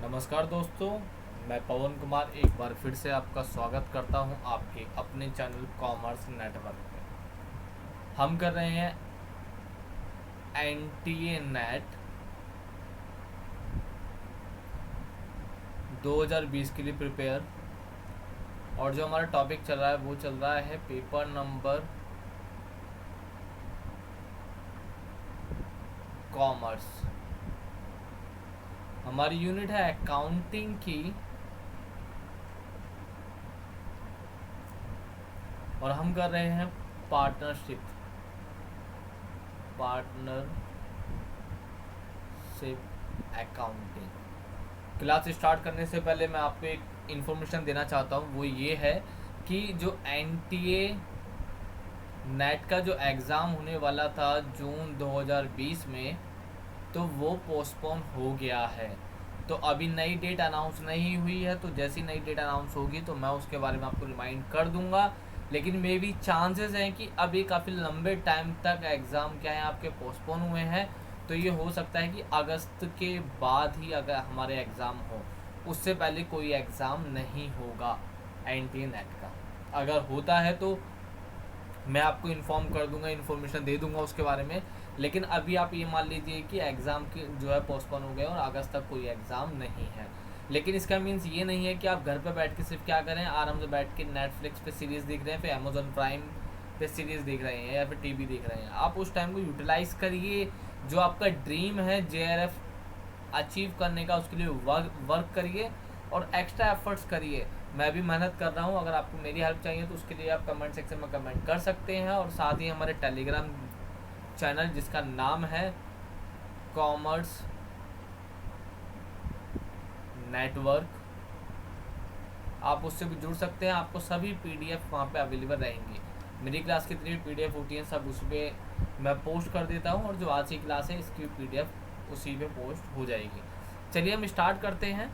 नमस्कार दोस्तों, मैं पवन कुमार एक बार फिर से आपका स्वागत करता हूं आपके अपने चैनल कॉमर्स नेटवर्क में। हम कर रहे हैं एनटीए नेट 2020 के लिए प्रिपेयर। और जो हमारा टॉपिक चल रहा है वो चल रहा है पेपर नंबर कॉमर्स। हमारी यूनिट है अकाउंटिंग की और हम कर रहे हैं पार्टनरशिप अकाउंटिंग। क्लास स्टार्ट करने से पहले मैं आपको एक इन्फॉर्मेशन देना चाहता हूँ, वो ये है कि जो एनटीए नेट का जो एग्ज़ाम होने वाला था जून 2020 में, तो वो पोस्टपोन हो गया है। तो अभी नई डेट अनाउंस नहीं हुई है, तो जैसी नई डेट अनाउंस होगी तो मैं उसके बारे में आपको रिमाइंड कर दूंगा। लेकिन मे भी चांसेस हैं कि अभी काफ़ी लंबे टाइम तक एग्ज़ाम क्या है आपके पोस्टपोन हुए हैं। तो ये हो सकता है कि अगस्त के बाद ही अगर हमारे एग्ज़ाम हो, उससे पहले कोई एग्ज़ाम नहीं होगा एनटीए नेट का। अगर होता है तो मैं आपको इन्फॉर्म कर दूंगा, इन्फॉर्मेशन दे दूंगा उसके बारे में। लेकिन अभी आप ये मान लीजिए कि एग्ज़ाम की जो है पोस्टपोन हो गया और अगस्त तक कोई एग्ज़ाम नहीं है। लेकिन इसका मीन्स ये नहीं है कि आप घर पे बैठ के सिर्फ क्या करें, आराम से बैठ के नेटफ्लिक्स पे सीरीज़ देख रहे हैं, फिर अमेजोन प्राइम पे सीरीज़ देख रहे हैं या फिर टीवी देख रहे हैं। आप उस टाइम को यूटिलाइज़ करिए। जो आपका ड्रीम है जेआरएफ अचीव करने का, उसके लिए वर्क करिए और एक्स्ट्रा एफर्ट्स करिए। मैं भी मेहनत कर रहा हूँ। अगर आपको मेरी हेल्प चाहिए तो उसके लिए आप कमेंट सेक्शन में कमेंट कर सकते हैं। और साथ ही हमारे टेलीग्राम चैनल जिसका नाम है कॉमर्स नेटवर्क, आप उससे भी जुड़ सकते हैं। आपको सभी पीडीएफ वहाँ पे अवेलेबल रहेंगी। मेरी क्लास की जितनी पीडीएफ होती हैं सब उस पर मैं पोस्ट कर देता हूँ, और जो आज की क्लास है इसकी पीडीएफ उसी पे पोस्ट हो जाएगी। चलिए हम स्टार्ट करते हैं।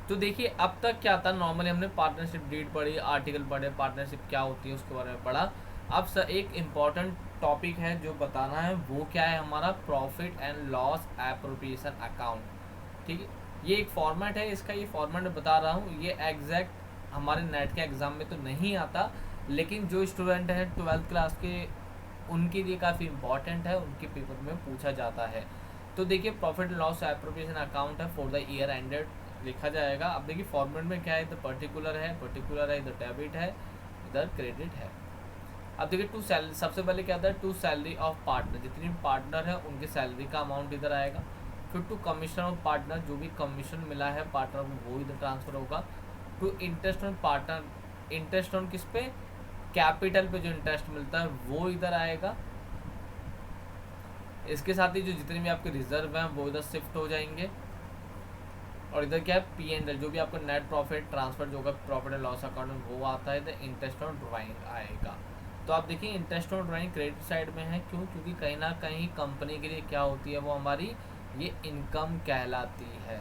तो देखिए, अब तक क्या था, नॉर्मली हमने पार्टनरशिप डीड पढ़ी, आर्टिकल पढ़े, पार्टनरशिप क्या होती है उसके बारे में पढ़ा। अब सर एक इम्पॉर्टेंट टॉपिक है जो बताना है, वो क्या है हमारा profit and loss appropriation account. ठीक है, ये एक फॉर्मेट है, इसका ये फॉर्मेट बता रहा हूँ। ये एग्जैक्ट हमारे नेट के एग्ज़ाम में तो नहीं आता, लेकिन जो स्टूडेंट हैं 12th क्लास के उनके लिए काफ़ी इंपॉर्टेंट है, उनके पेपर में पूछा जाता है। तो देखिए, profit and loss appropriation account है फॉर द ईयर एंडेड लिखा जाएगा। अब देखिए फॉर्मेट में क्या है, इधर पर्टिकुलर है, इधर डेबिट है, इधर क्रेडिट है। अब देखिए टू सैलरी, सबसे पहले क्या आता है, टू सैलरी ऑफ पार्टनर, जितनी भी पार्टनर है उनकी सैलरी का अमाउंट इधर आएगा। फिर टू कमीशन ऑफ पार्टनर, जो भी कमीशन मिला है पार्टनर को वो इधर ट्रांसफर होगा। To interest on partner, interest on किस पे, कैपिटल पे जो इंटरेस्ट मिलता है वो इधर आएगा। इसके साथ ही जो जितने भी आपके रिजर्व हैं वो इधर शिफ्ट हो जाएंगे। और इधर क्या है, पी एंड एल, जो भी आपको नेट प्रॉफिट ट्रांसफर जो होगा प्रॉफिट एंड लॉस अकाउंट में वो आता है। इधर इंटरेस्ट ऑन ड्राइंग आएगा। तो आप देखिए interest on drawing credit side में है, क्यों, क्योंकि कहीं ना कहीं कंपनी के लिए क्या होती है, वो हमारी ये इनकम कहलाती है।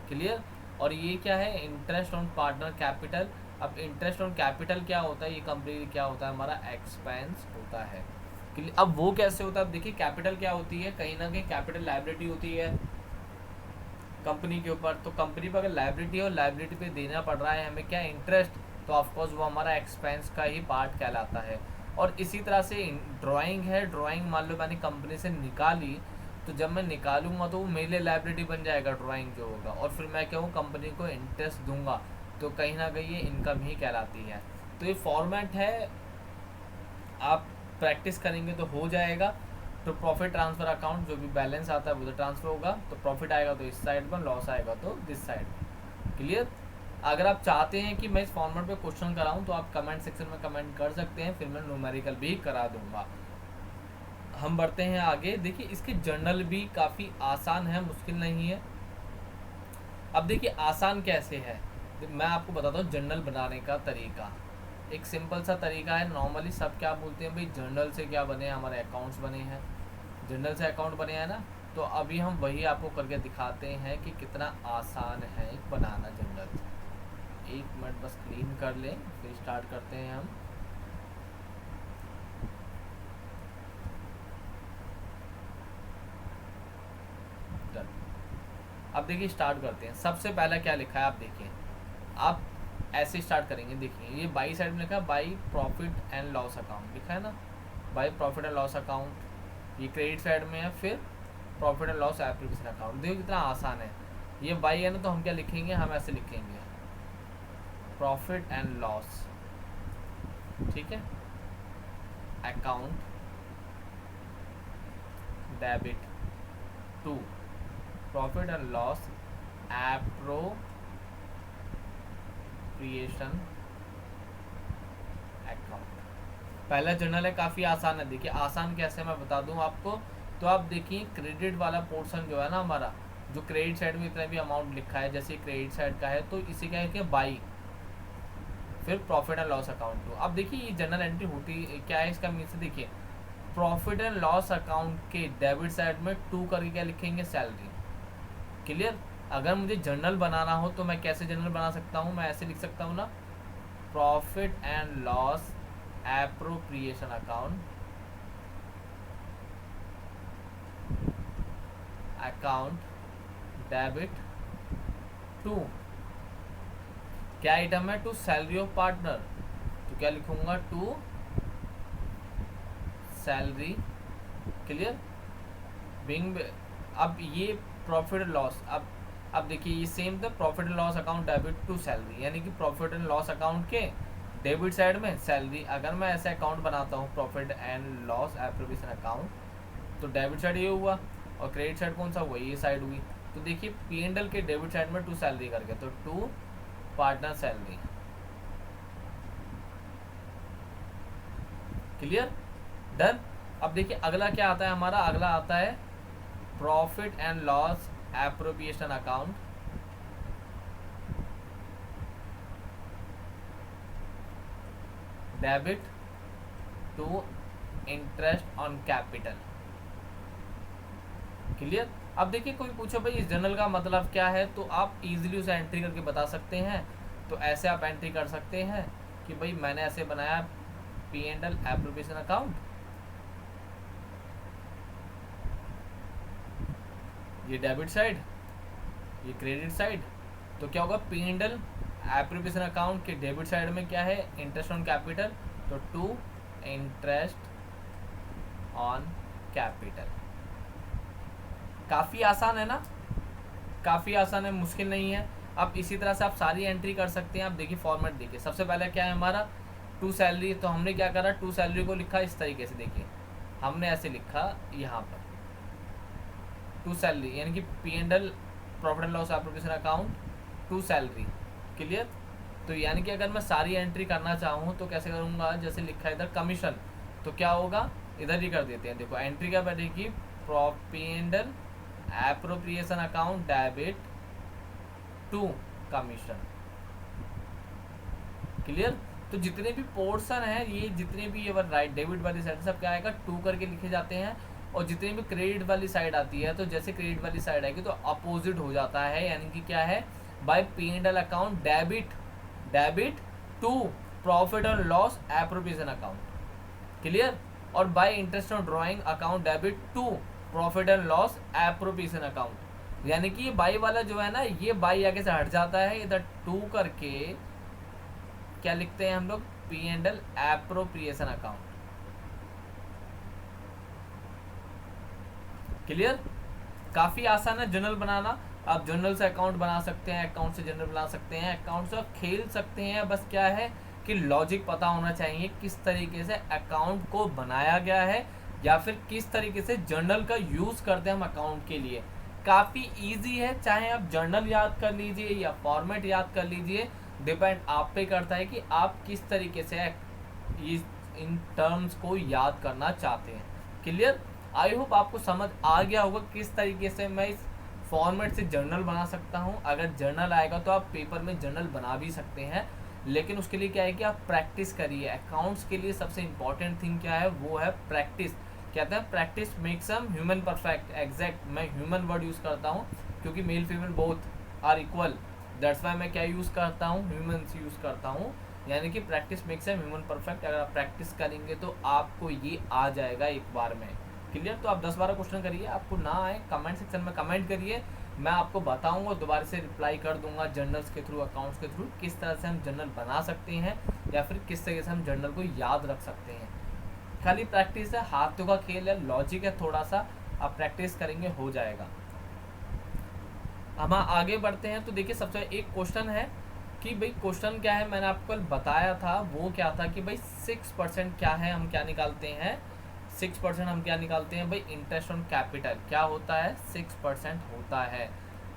क्लियर। और ये क्या है, इंटरेस्ट ऑन पार्टनर कैपिटल। अब इंटरेस्ट ऑन कैपिटल क्या होता है, ये कंपनी क्या होता है, हमारा एक्सपेंस होता है। अब वो कैसे होता है, अब देखिए कैपिटल क्या होती है, कहीं ना कहीं कैपिटल लाइबिलिटी होती है कंपनी के ऊपर। तो कंपनी पर अगर लाइबिलिटी है और लाइबिलिटी पे देना पड़ रहा है हमें क्या, इंटरेस्ट, तो ऑफकोर्स वो हमारा एक्सपेंस का ही पार्ट कहलाता है। और इसी तरह से ड्राइंग है, ड्राइंग मान लो मैंने कंपनी से निकाली, तो जब मैं निकालूंगा तो वो मेरे लिए लाइबिलिटी बन जाएगा ड्राइंग जो होगा, और फिर मैं क्या हूँ कंपनी को इंटरेस्ट दूंगा, तो कहीं ना कहीं ये इनकम ही कहलाती है। तो ये फॉर्मेट है, आप प्रैक्टिस करेंगे तो हो जाएगा। तो प्रॉफिट ट्रांसफर अकाउंट, जो भी बैलेंस आता है वो तो ट्रांसफर होगा, तो प्रॉफिट आएगा तो इस साइड में, लॉस आएगा तो दिस साइड में। क्लियर। अगर आप चाहते हैं कि मैं इस फॉर्मेट पे क्वेश्चन कराऊं तो आप कमेंट सेक्शन में कमेंट कर सकते हैं, फिर मैं न्यूमेरिकल भी करा दूंगा। हम बढ़ते हैं आगे। देखिए इसके जर्नल भी काफ़ी आसान है, मुश्किल नहीं है। अब देखिए आसान कैसे है, मैं आपको बताता हूँ जर्नल बनाने का तरीका। एक सिंपल सा तरीका है। नॉर्मली सब क्या बोलते हैं भाई, जर्नल से क्या बने, हमारे अकाउंट्स बने हैं, जर्नल से अकाउंट बने हैं ना। तो अभी हम वही आपको करके दिखाते हैं कि कितना आसान है बनाना जर्नल। एक मिनट बस क्लीन कर लें, फिर स्टार्ट करते हैं हम। डन। अब देखिए स्टार्ट करते हैं। सबसे पहला क्या लिखा है आप देखिए, आप ऐसे स्टार्ट करेंगे। देखिए ये बाई साइड में लिखा है by profit and loss account लिखा है ना, by profit and loss account. ये क्रेडिट साइड में है, फिर profit and loss application account. देखिए कितना आसान है। ये बाई है ना, तो हम क्या लिखेंगे, हम ऐसे लिखेंगे प्रॉफिट एंड लॉस, ठीक है, account debit to profit and loss appropriation account. पहला जर्नल है, काफ़ी आसान है। देखिए आसान कैसे मैं बता दूं आपको, तो आप देखिए क्रेडिट वाला पोर्शन जो है ना हमारा, जो क्रेडिट साइड में इतना भी अमाउंट लिखा है, जैसे क्रेडिट साइड का है तो इसी क्या है कि बाई, फिर profit and loss account to. अब देखिए ये जनरल एंट्री होती क्या है, इसका मीन से देखिए प्रॉफिट एंड लॉस अकाउंट के डेबिट साइड में टू करके क्या लिखेंगे, सैलरी। क्लियर। अगर मुझे जर्नल बनाना हो तो मैं कैसे जर्नल बना सकता हूँ, मैं ऐसे लिख सकता हूँ ना, profit and loss appropriation account, account debit to क्या आइटम है, टू सैलरी ऑफ पार्टनर। तो क्या लिखूंगा, टू सैलरी। क्लियर। बिंग। अब ये प्रॉफिट एंड लॉस, अब देखिए ये सेम था, profit and loss account debit to salary, यानी कि प्रॉफिट एंड लॉस अकाउंट के डेबिट साइड में सैलरी। अगर मैं ऐसे अकाउंट बनाता हूँ profit and loss appropriation account, तो डेबिट साइड ये हुआ और क्रेडिट साइड कौन सा हुआ, ये साइड हुई। तो देखिए P&L के डेबिट साइड में टू सैलरी करके, तो to partner salary. Clear, done. अब देखिए अगला क्या आता है हमारा, अगला आता है profit and loss appropriation account, debit to interest on capital. Clear. अब देखिए कोई पूछो भाई इस जर्नल का मतलब क्या है, तो आप इजीली उसे एंट्री करके बता सकते हैं। तो ऐसे आप एंट्री कर सकते हैं कि भाई मैंने ऐसे बनाया P&L एप्रोप्रिएशन अकाउंट, ये डेबिट साइड, ये क्रेडिट साइड। तो क्या होगा, P&L एप्रोप्रिएशन अकाउंट के डेबिट साइड में क्या है, इंटरेस्ट ऑन कैपिटल, तो टू इंटरेस्ट ऑन कैपिटल। काफ़ी आसान है ना, काफ़ी आसान है, मुश्किल नहीं है। अब इसी तरह से आप सारी एंट्री कर सकते हैं। आप देखिए फॉर्मेट देखिए, सबसे पहले क्या है हमारा, टू सैलरी। तो हमने क्या करा, टू सैलरी को लिखा इस तरीके से, देखिए हमने ऐसे लिखा यहाँ पर टू सैलरी, यानी कि P&L profit and loss appropriation account to salary. Clear. तो यानी कि अगर मैं सारी एंट्री करना चाहूँ तो कैसे करूँगा, जैसे लिखा है इधर कमीशन, तो क्या होगा, इधर ही कर देते हैं। देखो एंट्री क्या बैठेगी, P&L appropriation account debit to commission. Clear. तो जितने भी पोर्शन है, ये जितने भी ये राइट डेबिट वाली साइड सब क्या आएगा, टू करके लिखे जाते हैं। और जितनी भी क्रेडिट वाली साइड आती है, तो जैसे क्रेडिट वाली साइड आएगी तो अपोजिट हो जाता है, यानी कि क्या है, by P&L account debit to profit and loss appropriation account. Clear. और by interest on drawing account debit to profit and loss appropriation account. यानी कि ये बाई वाला जो है ना, ये बाई आगे से हट जाता है, इधर टू करके क्या लिखते हैं हम लोग, P&L एप्रोप्रिएशन अकाउंट। क्लियर। काफ़ी आसान है जर्नल बनाना। आप जर्नल से अकाउंट बना सकते हैं, अकाउंट से जर्नल बना सकते हैं, अकाउंट से खेल सकते हैं। बस क्या है कि लॉजिक पता होना चाहिए, किस तरीके से अकाउंट को बनाया गया है या फिर किस तरीके से जर्नल का यूज़ करते हैं हम अकाउंट के लिए। काफ़ी इजी है, चाहे आप जर्नल याद कर लीजिए या फॉर्मेट याद कर लीजिए, डिपेंड आप पे करता है कि आप किस तरीके से इन टर्म्स को याद करना चाहते हैं। क्लियर। आई होप आपको समझ आ गया होगा किस तरीके से मैं इस फॉर्मेट से जर्नल बना सकता हूं। अगर जर्नल आएगा तो आप पेपर में जर्नल बना भी सकते हैं, लेकिन उसके लिए क्या है कि आप प्रैक्टिस करिए। अकाउंट्स के लिए सबसे इंपॉर्टेंट थिंग क्या है, वो है प्रैक्टिस। कहते हैं practice makes some human perfect. Exact, मैं ह्यूमन वर्ड यूज़ करता हूँ क्योंकि male female both are equal, that's why मैं क्या यूज़ करता हूँ, ह्यूमन्स यूज़ करता हूँ। यानी कि practice makes some human perfect. अगर आप प्रैक्टिस करेंगे तो आपको ये आ जाएगा एक बार में। क्लियर। तो आप 10-12 क्वेश्चन करिए, आपको ना आए कमेंट सेक्शन में कमेंट करिए, मैं आपको बताऊंगा, दोबारा से रिप्लाई कर दूंगा जर्नल्स के थ्रू, अकाउंट्स के थ्रू, किस तरह से हम जर्नल बना सकते हैं या फिर किस तरीके से हम जर्नल को याद रख सकते हैं। खाली प्रैक्टिस है, हाथों का खेल है, लॉजिक है, थोड़ा सा आप प्रैक्टिस करेंगे हो जाएगा। हम आगे बढ़ते हैं। तो देखिए सबसे एक क्वेश्चन है कि भाई क्वेश्चन क्या है, मैंने आपको कल बताया था, वो क्या था कि भाई 6% क्या है, हम क्या निकालते हैं 6% हम क्या निकालते हैं भाई, इंटरेस्ट ऑन कैपिटल क्या होता है 6% होता है।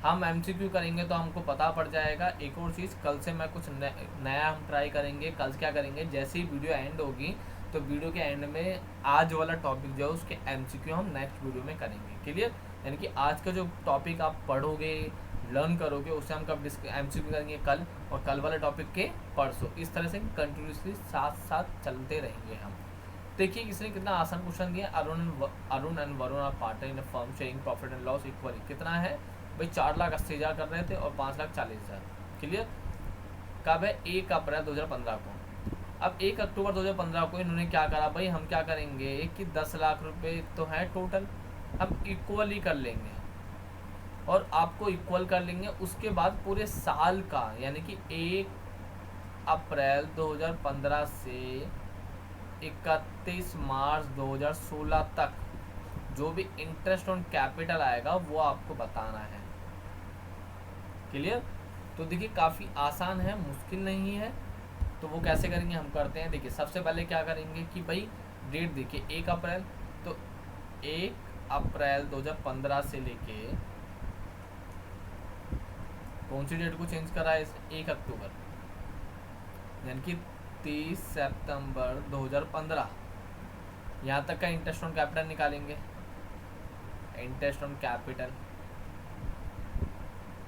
हम MCQ करेंगे तो हमको पता पड़ जाएगा। एक और चीज़, कल से मैं कुछ नया हम ट्राई करेंगे। कल क्या करेंगे, जैसे ही वीडियो एंड होगी तो वीडियो के एंड में आज वाला टॉपिक जो है उसके MCQ हम नेक्स्ट वीडियो में करेंगे। क्लियर, यानी कि आज का जो टॉपिक आप पढ़ोगे लर्न करोगे उससे हम कब MCQ करेंगे कल, और कल वाले टॉपिक के परसों। इस तरह से कंटिन्यूसली साथ साथ चलते रहेंगे हम। देखिए इसने कितना आसान क्वेश्चन दिया। Arun and Varun are partner in a firm sharing profit and loss equally. कितना है भाई, 4,80,000 कर रहे थे और 5,40,000। क्लियर, कब है 1 अप्रैल 2015 को। अब 1 अक्टूबर 2015 को इन्होंने क्या करा भाई, हम क्या करेंगे कि 10 लाख रुपए तो है टोटल, हम इक्वल ही कर लेंगे और आपको इक्वल कर लेंगे। उसके बाद पूरे साल का, यानी कि 1 अप्रैल 2015 से 31 मार्च 2016 तक जो भी इंटरेस्ट ऑन कैपिटल आएगा वो आपको बताना है। क्लियर, तो देखिए काफ़ी आसान है, मुश्किल नहीं है। तो वो कैसे करेंगे हम करते हैं। देखिए सबसे पहले क्या करेंगे कि भाई डेट देखिए 1 अप्रैल, तो 1 अप्रैल 2015 से लेके कौन सी डेट को चेंज करा है, 1 अक्टूबर, यानी कि 30 सितंबर 2015 यहाँ तक का इंटरेस्ट ऑन कैपिटल निकालेंगे। इंटरेस्ट ऑन कैपिटल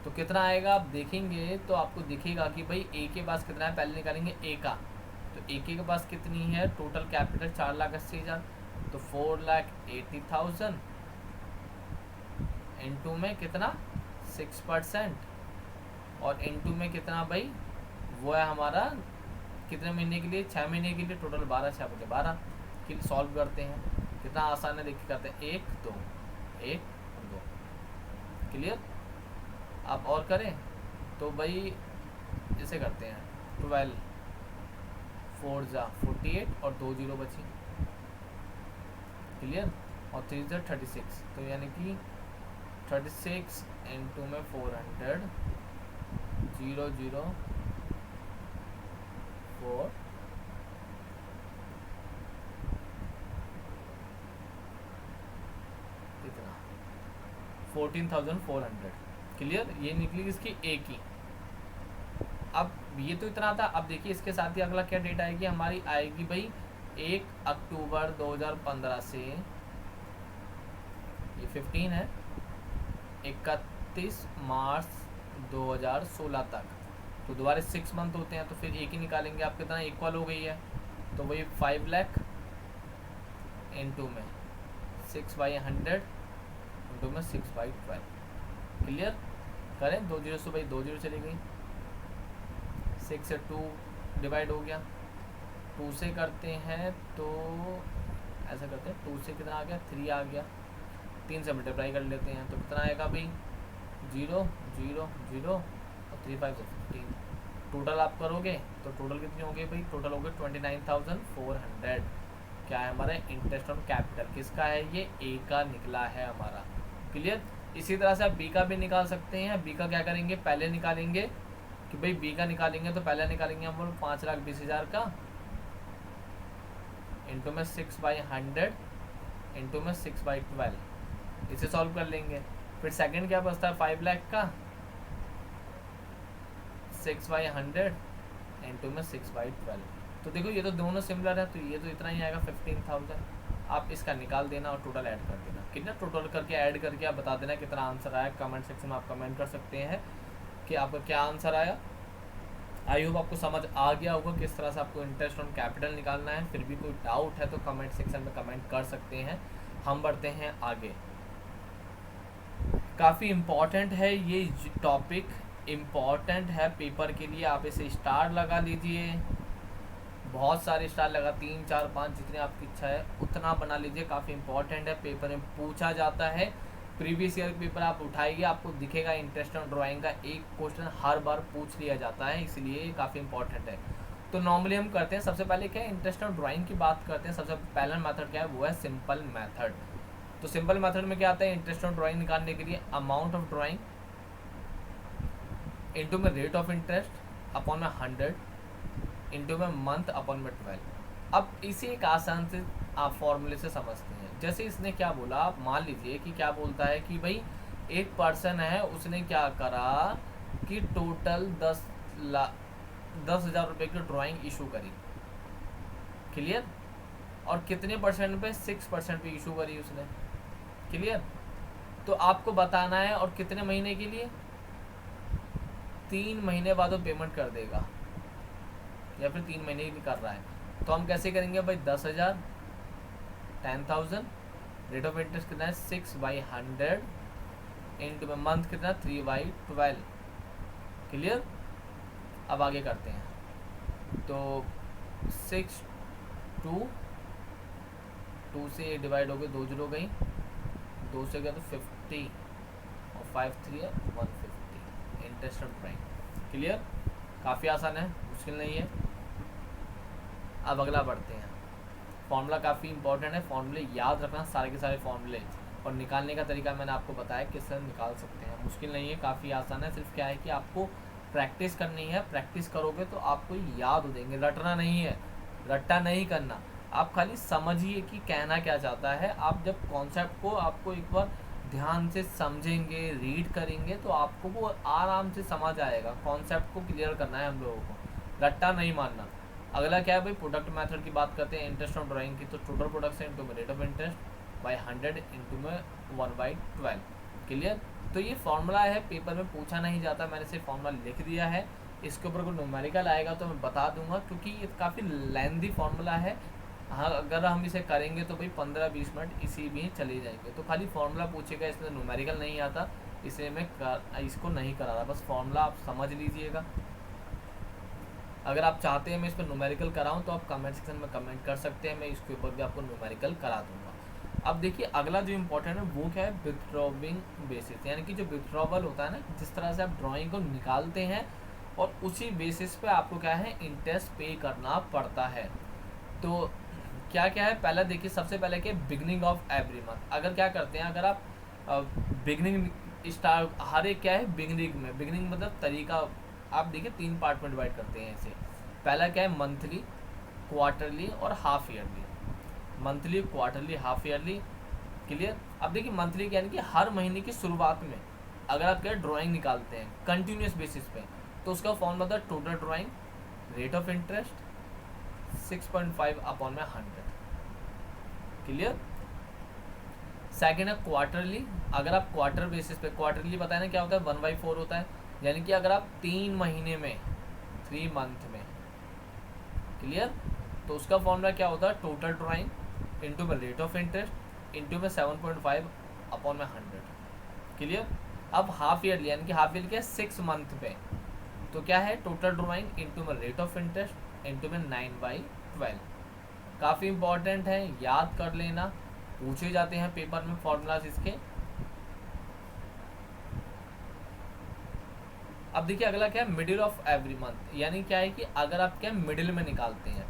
तो कितना आएगा आप देखेंगे तो आपको दिखेगा कि भाई ए के पास कितना है, पहले निकालेंगे ए का। तो ए के पास कितनी है टोटल कैपिटल 4,80,000, तो 4,80,000 इनटू में कितना 6%, और इनटू में कितना भाई वो है हमारा कितने महीने के लिए, 6 महीने के लिए, टोटल 12, 6 बचे 12 के लिए सॉल्व करते हैं। कितना आसान है देखिए, करते हैं 1 2 1 2। क्लियर, आप और करें तो भाई इसे करते हैं 12 4 जा 48 और 2 0 बची। क्लियर, और 3 जा 36, तो यानी कि 36 इनटू में 400 0 0 4 कितना 14,400। क्लियर, ये निकली इसकी ए की। अब ये तो इतना था। अब देखिए इसके साथ ही अगला क्या डेट आएगी हमारी, आएगी भाई 1 अक्टूबर 2015 से, ये 15 है, 31 मार्च 2016 तक। तो दोबारा 6 मंथ होते हैं तो फिर एक ही निकालेंगे आप, कितना इक्वल हो गई है, तो वही 5 लाख इनटू में 6/100 इनटू में 6/12। क्लियर, करें 2 0 से भाई 2 0 चली गई, 6 से 2 डिवाइड हो गया, 2 से करते हैं तो ऐसा करते हैं 2 से कितना आ गया 3 आ गया, 3 से मल्टीप्लाई कर लेते हैं तो कितना आएगा भाई 0 0 0 और 3 5 15। टोटल आप करोगे तो टोटल कितनी हो गई भाई, टोटल हो गई 29,400। क्या है हमारा इंटरेस्ट ऑन कैपिटल, किसका है ये ए का निकला है हमारा। क्लियर, इसी तरह से आप बी का भी निकाल सकते हैं। बी का क्या करेंगे, पहले निकालेंगे कि भाई बी का निकालेंगे तो पहले निकालेंगे हम लोग 5,20,000 का इंटू में 6/100 इंटू में 6/12, इसे सॉल्व कर लेंगे। फिर सेकंड क्या बचता है 5 लाख का, 6/100 इंटू में 6/12। तो देखो ये तो दोनों सिमिलर है, तो ये तो इतना ही आएगा 15,000। आप इसका निकाल देना और टोटल ऐड कर देना। कितना टोटल करके ऐड करके आप बता देना कितना आंसर आया। कमेंट सेक्शन में आप कमेंट कर सकते हैं कि आपका क्या आंसर आया। आई होप आपको समझ आ गया होगा किस तरह से आपको इंटरेस्ट ऑन कैपिटल निकालना है। फिर भी कोई डाउट है तो कमेंट सेक्शन में कमेंट कर सकते हैं। हम बढ़ते हैं आगे। काफ़ी इम्पॉर्टेंट है ये टॉपिक, इम्पॉर्टेंट है पेपर के लिए। आप इसे स्टार लगा लीजिए, बहुत सारे स्टार लगा, 3 4 5 जितने आपकी इच्छा है उतना बना लीजिए। काफ़ी इम्पॉर्टेंट है, पेपर में पूछा जाता है। प्रीवियस ईयर पेपर आप उठाइए, आपको दिखेगा इंटरेस्ट ऑन ड्राइंग का एक क्वेश्चन हर बार पूछ लिया जाता है, इसलिए ये काफ़ी इंपॉर्टेंट है। तो नॉर्मली हम करते हैं, सबसे पहले क्या है इंटरेस्ट ऑन ड्राइंग की बात करते हैं। सबसे पहला मेथड क्या है, वो है सिंपल मेथड। तो सिंपल मेथड में क्या आता है, इंटरेस्ट ऑन ड्राइंग निकालने के लिए अमाउंट ऑफ ड्राइंग इंटू में रेट ऑफ इंटरेस्ट अपॉन में 100 इंटू में मंथ अपॉन में 12। अब इसे एक आसान से आप फॉर्मूले से समझते हैं। जैसे इसने क्या बोला, आप मान लीजिए कि क्या बोलता है कि भाई एक पर्सन है, उसने क्या करा कि टोटल 10,000 रुपये की ड्राइंग इशू करी, क्लियर, और कितने परसेंट पे, 6% पे इशू करी उसने, क्लियर। तो आपको बताना है और कितने महीने के लिए, 3 महीने बाद वो पेमेंट कर देगा, या फिर 3 महीने की कर रहा है। तो हम कैसे करेंगे भाई, 10,000 10,000, रेट ऑफ इंटरेस्ट कितना है 6/100 इंटू में मंथ कितना 3/12, क्लियर। अब आगे करते हैं, तो 6 2 से ये डिवाइड हो गए, 2 जीरो गई, 2 से गया तो 50 और 5 3 है 150 इंटरेस्ट ऑन ड्राइंग, क्लियर। काफ़ी आसान है, मुश्किल नहीं है। अब अगला बढ़ते हैं। फॉर्मूला काफ़ी इंपॉर्टेंट है, फॉर्मूले याद रखना, सारे के सारे फॉर्मूले, और निकालने का तरीका मैंने आपको बताया किस तरह निकाल सकते हैं। मुश्किल नहीं है, काफ़ी आसान है। सिर्फ क्या है कि आपको प्रैक्टिस करनी है, प्रैक्टिस करोगे तो आपको याद हो देंगे। रटना नहीं है, रट्टा नहीं करना, आप खाली समझिए कि कहना क्या चाहता है। आप जब कॉन्सेप्ट को आपको एक बार ध्यान से समझेंगे, रीड करेंगे, तो आपको वो आराम से समझ आएगा। कॉन्सेप्ट को क्लियर करना है हम लोगों को, रट्टा नहीं मानना। अगला क्या है भाई, प्रोडक्ट मेथड की बात करते हैं इंटरेस्ट ऑन ड्राइंग की। तो टोटल प्रोडक्ट इंटू में rate of interest by 100 into में 1/12, क्लियर। तो ये फॉर्मूला है, पेपर में पूछा नहीं जाता, मैंने सिर्फ फॉर्मूला लिख दिया है। इसके ऊपर कोई न्यूमेरिकल आएगा तो मैं बता दूंगा, क्योंकि ये काफ़ी लेंथी फॉर्मूला है। हाँ, अगर हम इसे करेंगे तो भाई 15-20 मिनट इसी में चले जाएंगे। तो खाली फॉर्मूला पूछेगा, इसमें न्यूमेरिकल नहीं आता, इसलिए मैं इसको नहीं करा रहा, बस फॉर्मूला आप समझ लीजिएगा। अगर आप चाहते हैं मैं इस पर न्यूमेरिकल कराऊँ तो आप कमेंट सेक्शन में कमेंट कर सकते हैं, मैं इसके ऊपर भी आपको न्यूमेरिकल करा दूंगा। अब देखिए अगला जो इम्पोर्टेंट है वो क्या है, विथड्रॉविंग बेसिस, यानी कि जो विथड्रॉवल होता है ना, जिस तरह से आप ड्राइंग को निकालते हैं और उसी बेसिस पे आपको क्या है इंटरेस्ट पे करना पड़ता है। तो क्या क्या है, पहला देखिए, सबसे पहले क्या बिगनिंग ऑफ एवरी मंथ। अगर क्या करते हैं, अगर आप बिगनिंग स्टार्ट, हर एक क्या है बिगनिंग में, बिगनिंग मतलब तरीका, आप देखिए 3 पार्ट में डिवाइड करते हैं इसे। पहला क्या है मंथली, क्वार्टरली और half yearly. Monthly, quarterly, half yearly, clear. अब देखिए मंथली यानी कि हर महीने की शुरुआत में अगर आप क्या ड्राइंग निकालते हैं कंटिन्यूस बेसिस पे, तो उसका फॉर्मूला होता है total drawing rate of interest 6.5 upon में 100, क्लियर। सेकेंड है क्वार्टरली। अगर आप क्वार्टर बेसिस पे, क्वार्टरली बताए ना क्या होता है 1/4 होता है, यानी कि अगर आप 3 महीने में, 3 मंथ में, क्लियर। तो उसका फॉर्मूला क्या होता है टोटल ड्राइंग इंटू में रेट ऑफ इंटरेस्ट इंटू में 7.5 अपॉन में 100, क्लियर। अब हाफ ईयरली, यानी कि हाफ ईयर क्या है 6 मंथ पे, तो क्या है टोटल ड्राइंग इंटू में रेट ऑफ इंटरेस्ट इंटू में 9/12। काफ़ी इंपॉर्टेंट है, याद कर लेना, पूछे जाते हैं पेपर में फॉर्मूलाज इसके। अब देखिए अगला क्या है मिडिल ऑफ एवरी मंथ, यानी क्या है कि अगर आप क्या मिडिल में निकालते हैं,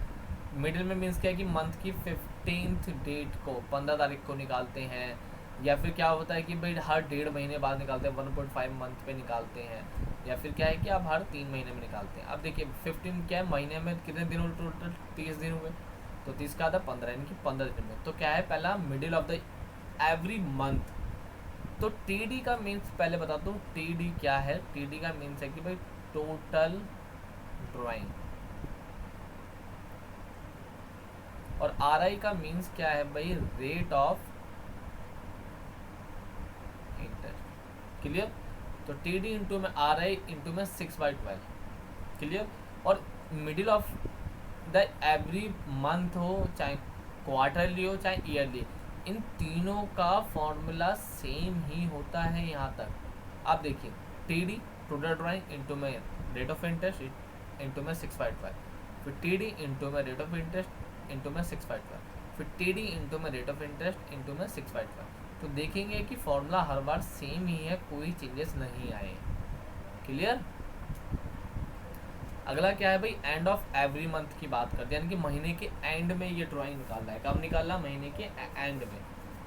मिडिल में मीन्स क्या है कि मंथ की 15th डेट को, 15 तारीख को निकालते हैं, या फिर क्या होता है कि भाई हर 1.5 महीने बाद निकालते हैं, 1.5 मंथ पे निकालते हैं, या फिर क्या है कि आप हर 3 महीने में निकालते हैं। अब देखिए 15 क्या है, महीने में कितने दिन हुए टोटल, 30 दिन हुए, तो 30 का आता 15, यानी कि 15 दिन में। तो क्या है पहला middle of the every month. तो टी का मीन्स पहले बताता हूँ, टी क्या है। टी का मीन्स है कि भाई टोटल ड्राइंग, और आर का मीन्स क्या है भाई रेट ऑफ इंटरेस्ट, क्लियर। तो टी डी इंटू में आर आई इंटू में 6/12, क्लियर। और middle of the every month हो, चाहे क्वार्टरली हो चाहे ईयरली, इन तीनों का फॉर्मूला सेम ही होता है यहाँ तक। आप देखिए T D total drawing into में रेट ऑफ इंटरेस्ट इंटू में 6/12, फिर टी डी इंटू में रेट ऑफ इंटरेस्ट इंटू में 6/12, फिर टी डी इंटू में रेट ऑफ इंटरेस्ट इंटू में 6/12, तो देखेंगे कि फॉर्मूला हर बार सेम ही है, कोई चेंजेस नहीं आए। क्लियर। अगला क्या है भाई, एंड ऑफ एवरी मंथ की बात करते हैं, यानी कि महीने के एंड में ये ड्राइंग निकालना है। कब निकालना, महीने के एंड में।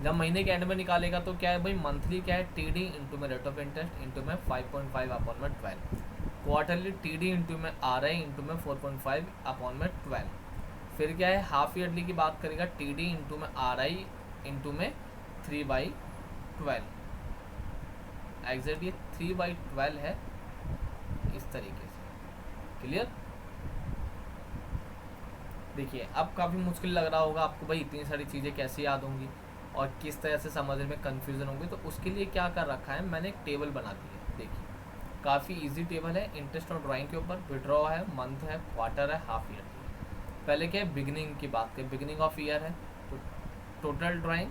जब महीने के एंड में निकालेगा तो क्या है भाई, मंथली क्या है, टी डी इंटू में रेट ऑफ इंटरेस्ट इंटू में 5.5 अपॉन में 12। क्वार्टरली टी डी इंटू में आर आई इंटू में 4.5 अपॉन में 12। फिर क्या है, हाफ ईयरली की बात करेगा, टी डी इंटू में आर आई इंटू में 3/12। एग्जैक्ट ये 3/12 है, इस तरीके से। क्लियर। देखिए अब काफ़ी मुश्किल लग रहा होगा आपको भाई, इतनी सारी चीज़ें कैसे याद होंगी और किस तरह से समझने में कन्फ्यूज़न होगी। तो उसके लिए क्या कर रखा है मैंने, एक टेबल बना दी है। देखिए काफ़ी इजी टेबल है, इंटरेस्ट और ड्राइंग के ऊपर, विड्रॉ है, मंथ है, क्वार्टर है, हाफ ईयर है। पहले क्या है, बिगनिंग की बात करें, बिगनिंग ऑफ ईयर है तो total drawing,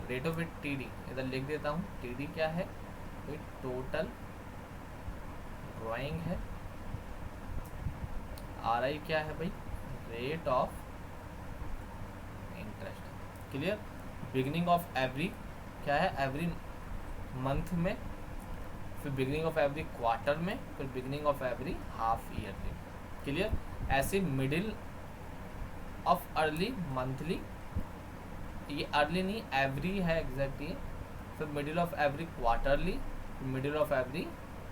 rate of it T D, इधर लिख देता हूँ। टी डी क्या है, टोटल ड्राइंग है। आर आई क्या है भाई, rate of interest. Clear. Beginning of every क्या है, एवरी मंथ में, फिर बिगनिंग ऑफ एवरी क्वार्टर में, फिर beginning of every half year में। क्लियर। ऐसे मिडिल ऑफ अर्ली मंथली, ये अर्ली नहीं एवरी है एग्जैक्ट ये, फिर middle of every quarterly, middle of every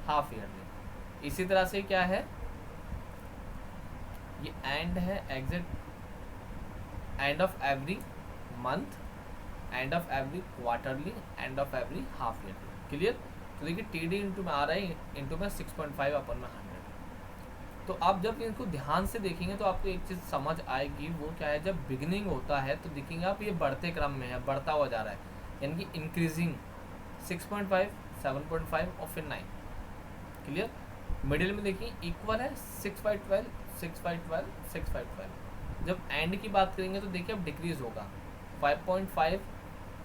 half yearly. इसी तरह से क्या है, ये एंड है exact, end of every month, end of every quarterly, end of every half yearly. Clear. तो देखिए टी डी इंटू में आ रहा है इंटू में 6.5 अपन में 100। तो आप जब इनको ध्यान से देखेंगे तो आपको एक चीज़ समझ आएगी, वो क्या है, जब बिगनिंग होता है तो देखेंगे आप ये बढ़ते क्रम में है, बढ़ता हुआ जा रहा है, यानी कि इंक्रीजिंग 6.5, 7.5 और फिर 9। क्लियर। मिडिल में देखिए इक्वल है 6/12, 6/12, 6/12। जब एंड की बात करेंगे तो देखिए अब डिक्रीज होगा 5.5,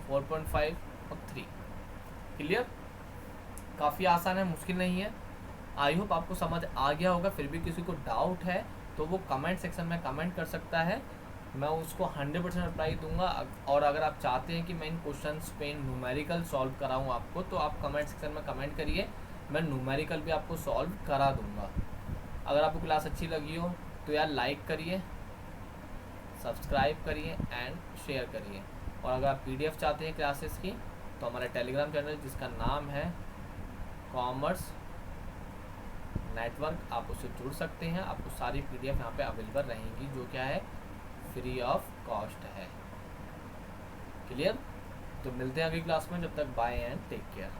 4.5 और 3। क्लियर। काफ़ी आसान है, मुश्किल नहीं है। आई होप आपको समझ आ गया होगा। फिर भी किसी को डाउट है तो वो कमेंट सेक्शन में कमेंट कर सकता है, मैं उसको 100% रिप्लाई दूंगा। और अगर आप चाहते हैं कि मैं इन क्वेश्चंस पे न्यूमेरिकल सॉल्व कराऊं आपको, तो आप कमेंट सेक्शन में कमेंट करिए, मैं न्यूमेरिकल भी आपको सॉल्व करा दूंगा। अगर आपको क्लास अच्छी लगी हो तो यार लाइक करिए, सब्सक्राइब करिए एंड शेयर करिए। और अगर आप PDF चाहते हैं क्लासेस की तो हमारा टेलीग्राम चैनल जिसका नाम है कॉमर्स नेटवर्क, आप उससे जुड़ सकते हैं। आपको सारी PDF यहाँ पे अवेलेबल रहेंगी, जो क्या है फ्री ऑफ कॉस्ट है। क्लियर। तो मिलते हैं अगली क्लास में, जब तक बाय एंड टेक केयर।